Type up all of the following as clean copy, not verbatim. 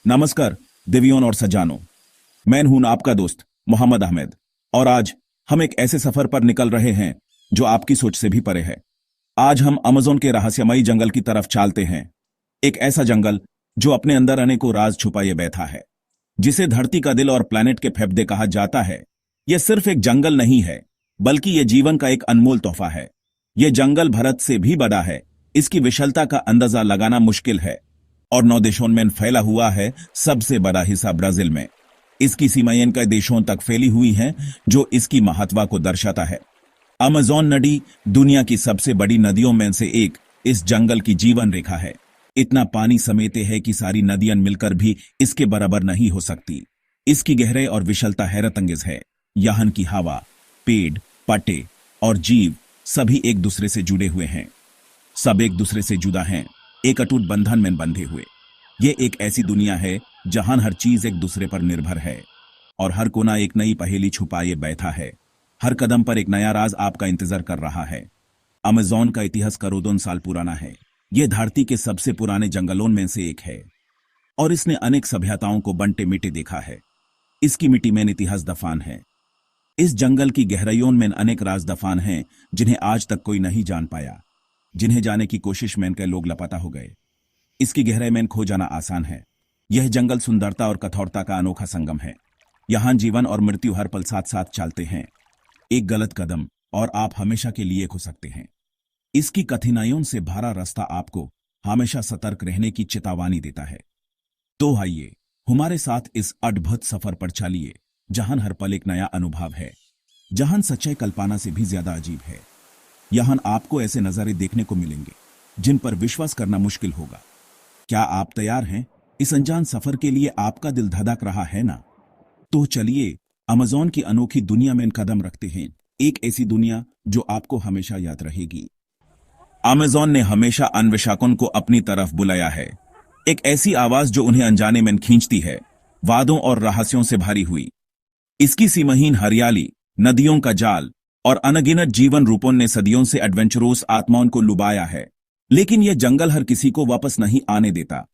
नमस्कार देवियों और सज्जानों। मैं हूं आपका दोस्त मोहम्मद अहमद और आज हम एक ऐसे सफर पर निकल रहे हैं जो आपकी सोच से भी परे है। आज हम अमेज़न के रहस्यमयी जंगल की तरफ चलते हैं। एक ऐसा जंगल जो अपने अंदर अनेकों राज छुपाए बैठा है, जिसे धरती का दिल और प्लेनेट के फेफड़े कहा जाता है। यह सिर्फ एक जंगल नहीं है, बल्कि यह जीवन का एक अनमोल तोहफा है। यह जंगल भारत से भी बड़ा है। इसकी विशालता का अंदाजा लगाना मुश्किल है और 9 देशों में फैला हुआ है। सबसे बड़ा हिस्सा ब्राजील में, इसकी सीमाएं कई देशों तक फैली हुई हैं, जो इसकी महत्ता को दर्शाता है। अमेज़न नदी दुनिया की सबसे बड़ी नदियों में से एक इस जंगल की जीवन रेखा है। इतना पानी समेटे है कि सारी नदियां मिलकर भी इसके बराबर नहीं हो सकती। इसकी गहराई और विशालता हैरत अंगेज है। यहाँ की हवा, पेड़, पत्ते और जीव सभी एक दूसरे से जुड़े हुए हैं। सब एक दूसरे से जुदा हैं, एक अटूट बंधन में बंधे हुए। ये एक ऐसी दुनिया है जहां हर चीज एक दूसरे पर निर्भर है और हर कोना एक नई पहेली छुपाए बैठा है। हर कदम पर एक नया राज आपका इंतजार कर रहा है। अमेज़न का इतिहास करोड़ों साल पुराना है। यह धरती के सबसे पुराने जंगलों में से एक है और इसने अनेक सभ्यताओं को बनते मिटे देखा है। इसकी मिट्टी में इतिहास दफान है। इस जंगल की गहराइयों में अनेक राज दफान हैं, जिन्हें आज तक कोई नहीं जान पाया, जिन्हें जाने की कोशिश में कई लोग लापता हो गए। इसकी गहराई में खो जाना आसान है। यह जंगल सुंदरता और कठोरता का अनोखा संगम है। यहां जीवन और मृत्यु हर पल साथ साथ चलते हैं। एक गलत कदम और आप हमेशा के लिए खो सकते हैं। इसकी कठिनाइयों से भरा रास्ता आपको हमेशा सतर्क रहने की चेतावनी देता है। तो आइए हमारे साथ इस अद्भुत सफर पर चलिए, जहां हर पल एक नया अनुभव है, जहां सच्चाई कल्पना से भी ज्यादा अजीब है। यहां आपको ऐसे नजारे देखने को मिलेंगे जिन पर विश्वास करना मुश्किल होगा। क्या आप तैयार हैं? इस अनजान सफर के लिए आपका दिल धड़क रहा है ना? तो चलिए अमेज़न की अनोखी दुनिया में कदम रखते हैं। एक ऐसी दुनिया जो आपको हमेशा याद रहेगी। अमेज़न ने हमेशा अन्वेषकों को अपनी तरफ बुलाया है। एक ऐसी आवाज जो उन्हें अनजाने में खींचती है, वादों और रहस्यों से भरी हुई। इसकी सीमाहीन हरियाली, नदियों का जाल और अनगिनत जीवन रूपों ने सदियों से एडवेंचरस आत्माओं को लुभाया है। लेकिन यह जंगल हर किसी को वापस नहीं आने देता।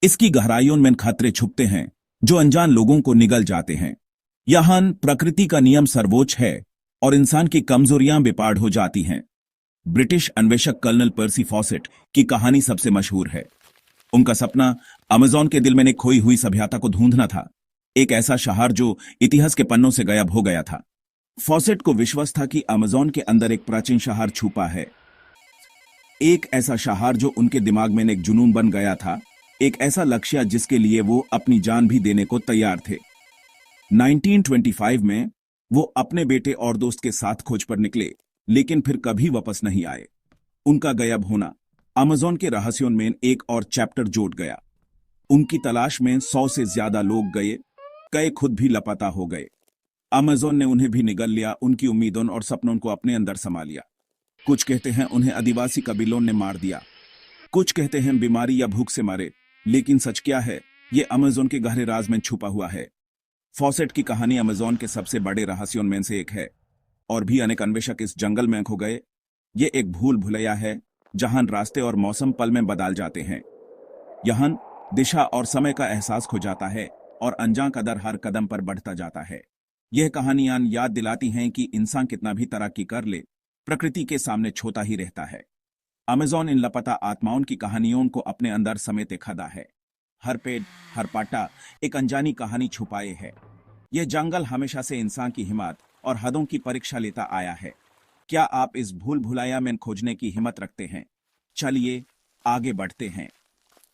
इसकी गहराइयों में खतरे छुपते हैं जो अनजान लोगों को निगल जाते हैं। यहां प्रकृति का नियम सर्वोच्च है और इंसान की कमजोरियां बेपार हो जाती हैं। ब्रिटिश अन्वेषक कर्नल पर्सी फॉसेट की कहानी सबसे मशहूर है। उनका सपना अमेज़न के दिल में एक खोई हुई सभ्यता को ढूंढना था, एक ऐसा शहर जो इतिहास के पन्नों से गायब हो गया था। फॉसेट को विश्वास था कि अमेज़न के अंदर एक प्राचीन शहर छुपा है, एक ऐसा शहर जो उनके दिमाग में एक जुनून बन गया था, एक ऐसा लक्ष्य जिसके लिए वो अपनी जान भी देने को तैयार थे। 1925 में वो अपने बेटे और दोस्त के साथ खोज पर निकले, लेकिन फिर कभी वापस नहीं आए। उनका गायब होना अमेज़न के रहस्यों में एक और चैप्टर जोड़ गया। उनकी तलाश में 100 से ज्यादा लोग गए, कई खुद भी लापता हो गए। अमेज़न ने उन्हें भी निगल लिया, उनकी उम्मीदों और सपनों को अपने अंदर समा लिया। कुछ कहते हैं उन्हें आदिवासी कबीलों ने मार दिया, कुछ कहते हैं बीमारी या भूख से मारे, लेकिन सच क्या है, ये अमेज़न के गहरे राज में छुपा हुआ है। फॉसेट की कहानी अमेज़न के सबसे बड़े रहस्यों में से एक है और भी अनेक अन्वेषक इस जंगल में खो गए। ये एक भूल भुलैया है जहां रास्ते और मौसम पल में बदल जाते हैं। यहां दिशा और समय का एहसास खो जाता है और अनजान कदर हर कदम पर बढ़ता जाता है। यह कहानियां याद दिलाती हैं कि इंसान कितना भी तरक्की कर ले, प्रकृति के सामने छोटा ही रहता है। अमेज़न इन लापता आत्माओं की कहानियों को अपने अंदर समेटे खड़ा है। हर पेड़, हर पाटा एक अनजानी कहानी छुपाए है। यह जंगल हमेशा से इंसान की हिम्मत और हदों की परीक्षा लेता आया है। क्या आप इस भूल भुलैया में खोजने की हिम्मत रखते हैं? चलिए आगे बढ़ते हैं।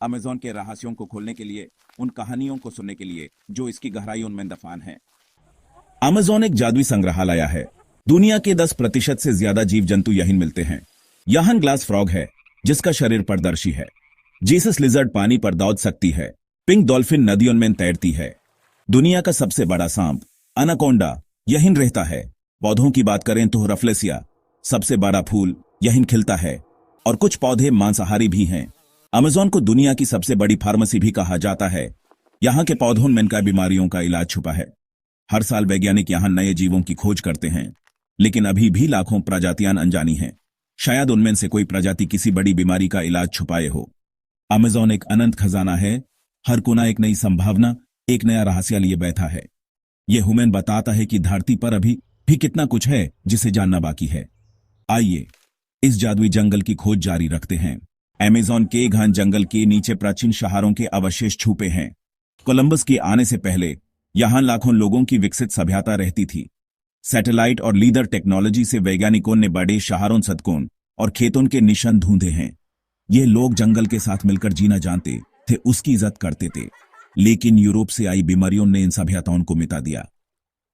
अमेज़न के रहस्यों को खोलने के लिए, उन कहानियों को सुनने के लिए जो इसकी गहराइयों में दफन है। अमेज़न एक जादुई संग्रहालय है। दुनिया के 10% से ज्यादा जीव जंतु यहीं मिलते हैं। यहां ग्लास फ्रॉग है जिसका शरीर पारदर्शी है। जीसस लिजर्ड पानी पर दौड़ सकती है। पिंक डॉल्फिन नदियों में तैरती है। दुनिया का सबसे बड़ा सांप एनाकोंडा यहीं रहता है। पौधों की बात करें तो रफलेसिया, सबसे बड़ा फूल यहीं खिलता है और कुछ पौधे मांसाहारी भी हैं। अमेज़न को दुनिया की सबसे बड़ी फार्मेसी भी कहा जाता है। यहाँ के पौधों में कई बीमारियों का इलाज छुपा है। हर साल वैज्ञानिक यहाँ नए जीवों की खोज करते हैं, लेकिन अभी भी लाखों प्रजातियां अनजानी हैं। शायद उनमें से कोई प्रजाति किसी बड़ी बीमारी का इलाज छुपाए हो। अमेज़न एक अनंत खजाना है हर कोना एक नई संभावना, एक नया रहस्य लिए बैठा है। यह हुमैन बताता है कि धरती पर अभी भी कितना कुछ है जिसे जानना बाकी है। आइए इस जादुई जंगल की खोज जारी रखते हैं। अमेज़न के घन जंगल के नीचे प्राचीन शहरों के अवशेष छुपे हैं। कोलंबस के आने से पहले यहां लाखों लोगों की विकसित सभ्यता रहती थी। सैटेलाइट और लीडर टेक्नोलॉजी से वैज्ञानिकों ने बड़े शहरों, सड़कों और खेतों के निशान ढूंढे हैं। ये लोग जंगल के साथ मिलकर जीना जानते थे, उसकी इज्जत करते थे। लेकिन यूरोप से आई बीमारियों ने इन सभ्यताओं को मिटा दिया।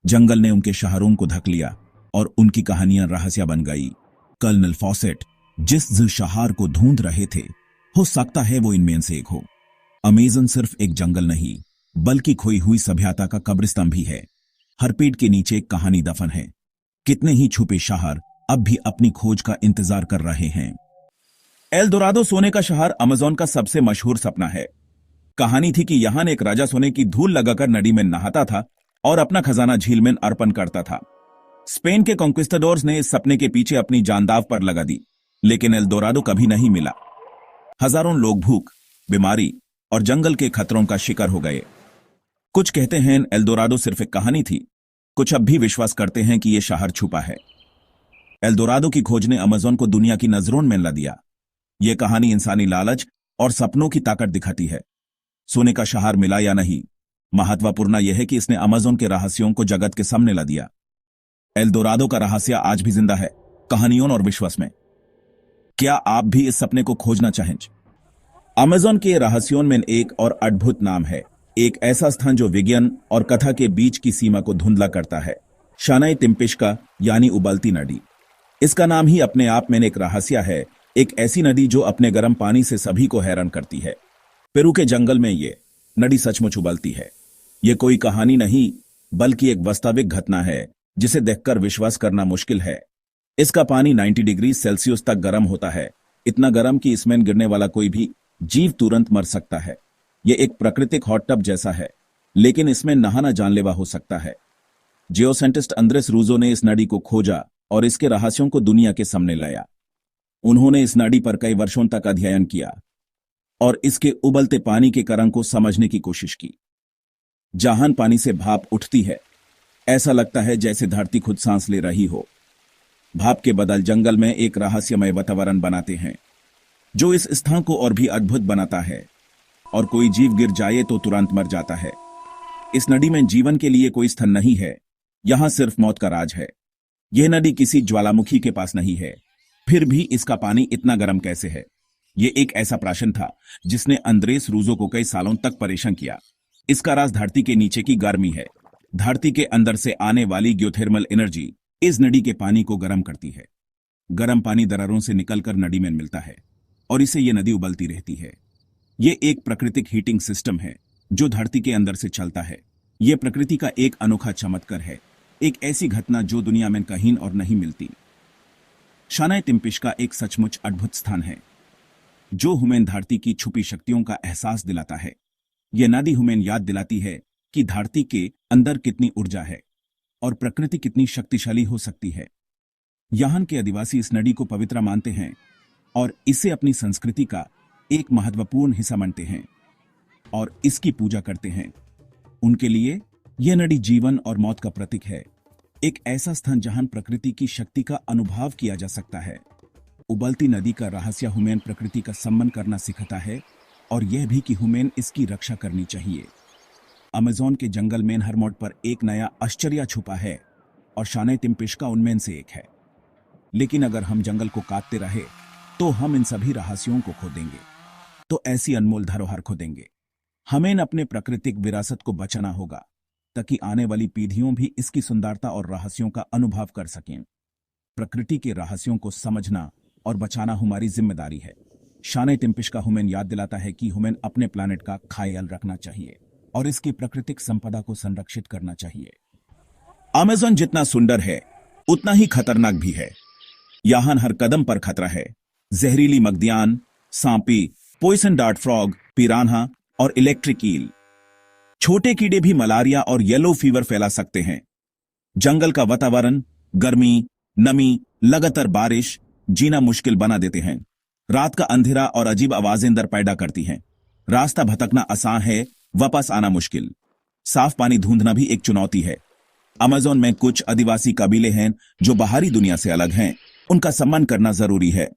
जंगल ने उनके शहरों को ढक लिया और उनकी कहानियां रहस्य बन गई। कर्नल फॉसेट जिस शहर को ढूंढ रहे थे, हो सकता है वो इनमें से एक हो। अमेज़न सिर्फ एक जंगल नहीं, बल्कि खोई हुई सभ्यता का कब्रिस्तान भी है। हर पेड़ के नीचे एक कहानी दफन है। कितने ही छुपे शहर अब भी अपनी खोज का इंतजार कर रहे हैं। एल दोरादो सोने का शहर अमेज़न का सबसे मशहूर सपना है। कहानी थी कि यहां एक राजा सोने की धूल लगाकर नदी में नहाता था और अपना खजाना झील में अर्पण करता था। स्पेन के कॉन्क्विस्टाडोर्स ने इस सपने के पीछे अपनी जान दांव पर लगा दी, लेकिन एल दोरादो कभी नहीं मिला। हजारों लोग भूख, बीमारी और जंगल के खतरों का शिकार हो गए। कुछ कहते हैं एल दोरादो सिर्फ एक कहानी थी, कुछ अब भी विश्वास करते हैं कि यह शहर छुपा है। एल दोरादो की खोज ने अमेज़न को दुनिया की नजरों में ला दिया। यह कहानी इंसानी लालच और सपनों की ताकत दिखाती है। सोने का शहर मिला या नहीं, महत्वपूर्ण यह है कि इसने अमेज़न के रहस्यों को जगत के सामने ला दिया। एल दोरादो का रहस्य आज भी जिंदा है, कहानियों और विश्वास में। क्या आप भी इस सपने को खोजना चाहें? अमेज़न के रहस्यों में एक और अद्भुत नाम है, एक ऐसा स्थान जो विज्ञान और कथा के बीच की सीमा को धुंधला करता है। शानाई तिम्पिश्का यानी उबलती नदी। इसका नाम ही अपने आप में एक रहस्य है, एक ऐसी नदी जो अपने गर्म पानी से सभी को हैरान करती है। पेरू के जंगल में ये नदी सचमुच उबलती है। ये कोई कहानी नहीं, बल्कि एक वास्तविक घटना है जिसे देखकर विश्वास करना मुश्किल है। इसका पानी 90 डिग्री सेल्सियस तक गर्म होता है, इतना गर्म कि इसमें गिरने वाला कोई भी जीव तुरंत मर सकता है। यह एक प्राकृतिक हॉट टब जैसा है, लेकिन इसमें नहाना जानलेवा हो सकता है। जियोसाइंटिस्ट अंद्रेस रूजो ने इस नदी को खोजा और इसके रहस्यों को दुनिया के सामने लाया। उन्होंने इस नदी पर कई वर्षों तक अध्ययन किया और इसके उबलते पानी के कारण को समझने की कोशिश की। जहां पानी से भाप उठती है, ऐसा लगता है जैसे धरती खुद सांस ले रही हो। भाप के बदल जंगल में एक रहस्यमय वातावरण बनाते हैं, जो इस स्थान को और भी अद्भुत बनाता है। और कोई जीव गिर जाए तो तुरंत मर जाता है। इस नदी में जीवन के लिए कोई स्थान नहीं है, यहां सिर्फ मौत का राज है। यह नदी किसी ज्वालामुखी के पास नहीं है, फिर भी इसका पानी इतना गर्म कैसे है? यह एक ऐसा प्रश्न था जिसने अंद्रेस रूजो को कई सालों तक परेशान किया। इसका राज धरती के नीचे की गर्मी है। धरती के अंदर से आने वाली जियोथर्मल एनर्जी इस नदी के पानी को गर्म करती है। गर्म पानी दरारों से निकलकर नदी में मिलता है और इसे यह नदी उबलती रहती है। यह एक प्राकृतिक हीटिंग सिस्टम है जो धरती के अंदर से चलता है। यह प्रकृति का एक अनोखा चमत्कार है, एक ऐसी घटना जो दुनिया में कहीं और नहीं मिलती। शानाई तिम्पिश्का एक सचमुच अद्भुत स्थान है जो हमें धरती की छुपी शक्तियों का एहसास दिलाता है। यह नदी हमें याद दिलाती है कि धरती के अंदर कितनी ऊर्जा है और प्रकृति कितनी शक्तिशाली हो सकती है। यहाँ के आदिवासी इस नदी को पवित्र मानते हैं और इसे अपनी संस्कृति का एक महत्वपूर्ण हिस्सा मानते हैं और इसकी पूजा करते हैं। उनके लिए यह नदी जीवन और मौत का प्रतीक है, एक ऐसा स्थान जहां प्रकृति की शक्ति का अनुभव किया जा सकता है। उबलती नदी का रहस्य हमें प्रकृति का सम्मान करना सिखाता है और यह भी कि हमें इसकी रक्षा करनी चाहिए। अमेज़न के जंगल में हर मोड़ पर एक नया आश्चर्य छुपा है और शानाई तिम्पिश्का उनमें से एक है। लेकिन अगर हम जंगल को काटते रहे तो हम इन सभी रहस्यों को खो देंगे, तो ऐसी अनमोल धरोहर खो देंगे। हमें अपने प्राकृतिक विरासत को बचाना होगा ताकि आने वाली पीढ़ियों भी इसकी सुंदरता और रहस्यों का अनुभव कर सकें। प्रकृति के रहस्यों को समझना और बचाना हमारी जिम्मेदारी है। शानाई तिम्पिश्का हमें याद दिलाता है कि हमें अपने प्लानेट का ख्याल रखना चाहिए और इसकी प्राकृतिक संपदा को संरक्षित करना चाहिए। अमेज़न जितना सुंदर है उतना ही खतरनाक भी है। यहां हर कदम पर खतरा है। जहरीली मगदियान, सांपी, पॉइजन डार्ट फ्रॉग, पिरान्हा और इलेक्ट्रिक ईल। छोटे कीड़े भी मलेरिया और येलो फीवर फैला सकते हैं। जंगल का वातावरण, गर्मी, नमी, लगातार बारिश जीना मुश्किल बना देते हैं। रात का अंधेरा और अजीब आवाजें अंदर पैदा करती हैं। रास्ता भटकना आसान है, वापस आना मुश्किल। साफ पानी ढूंढना भी एक चुनौती है। अमेज़न में कुछ आदिवासी कबीले हैं जो बाहरी दुनिया से अलग हैं। उनका सम्मान करना जरूरी है।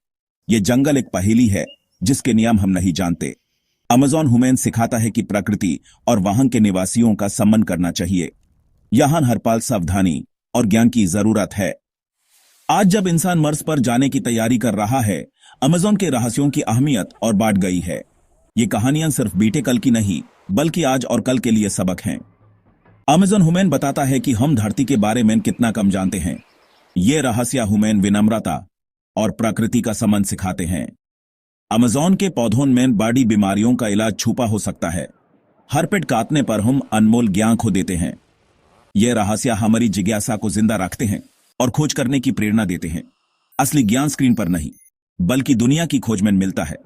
ये जंगल एक पहेली है जिसके नियम हम नहीं जानते। अमेज़न ह्यूमन सिखाता है कि प्रकृति और वहां के निवासियों का सम्मान करना चाहिए। यहां हर पल सावधानी और ज्ञान की जरूरत है। आज जब इंसान मर्स पर जाने की तैयारी कर रहा है, अमेज़न के रहस्यों की अहमियत और बढ़ गई है। ये कहानियां सिर्फ बीते कल की नहीं, बल्कि आज और कल के लिए सबक हैं। अमेज़न ह्यूमन बताता है कि हम धरती के बारे में कितना कम जानते हैं। ये रहस्य ह्यूमन विनम्रता और प्रकृति का संबंध सिखाते हैं। अमेज़न के पौधों में बड़ी बीमारियों का इलाज छुपा हो सकता है। हर पेड़ काटने पर हम अनमोल ज्ञान खो देते हैं। ये रहस्य हमारी जिज्ञासा को जिंदा रखते हैं और खोज करने की प्रेरणा देते हैं। असली ज्ञान स्क्रीन पर नहीं, बल्कि दुनिया की खोज में मिलता है।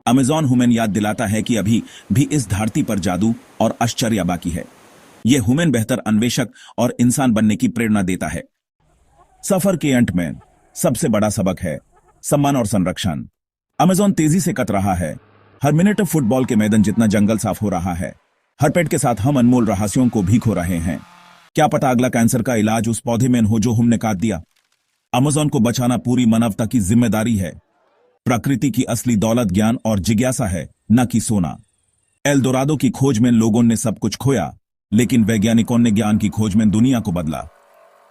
अमेज़न ह्यूमन याद दिलाता है कि अभी भी इस धरती पर जादू और आश्चर्य बाकी है। यह ह्यूमन बेहतर अन्वेषक और इंसान बनने की प्रेरणा देता है। सफर के अंत में सबसे बड़ा सबक है सम्मान और संरक्षण। अमेज़न तेजी से कट रहा है। हर मिनट फुटबॉल के मैदान जितना जंगल साफ हो रहा है। हर पेड़ के साथ हम अनमोल रहस्यों को भी खो रहे हैं। क्या पता अगला कैंसर का इलाज उस पौधे में हो जो हमने काट दिया। अमेज़न को बचाना पूरी मानवता की जिम्मेदारी है। प्रकृति की असली दौलत ज्ञान और जिज्ञासा है, न कि सोना। एल दोरादो की खोज में लोगों ने सब कुछ खोया, लेकिन वैज्ञानिकों ने ज्ञान की खोज में दुनिया को बदला।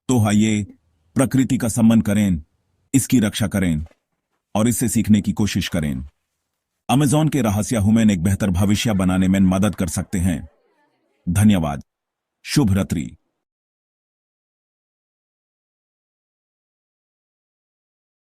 तो आइए प्रकृति का सम्मान करें, इसकी रक्षा करें और इससे सीखने की कोशिश करें। अमेज़न के रहस्य ह्यूमन एक बेहतर भविष्य बनाने में मदद कर सकते हैं। धन्यवाद। शुभ रात्रि।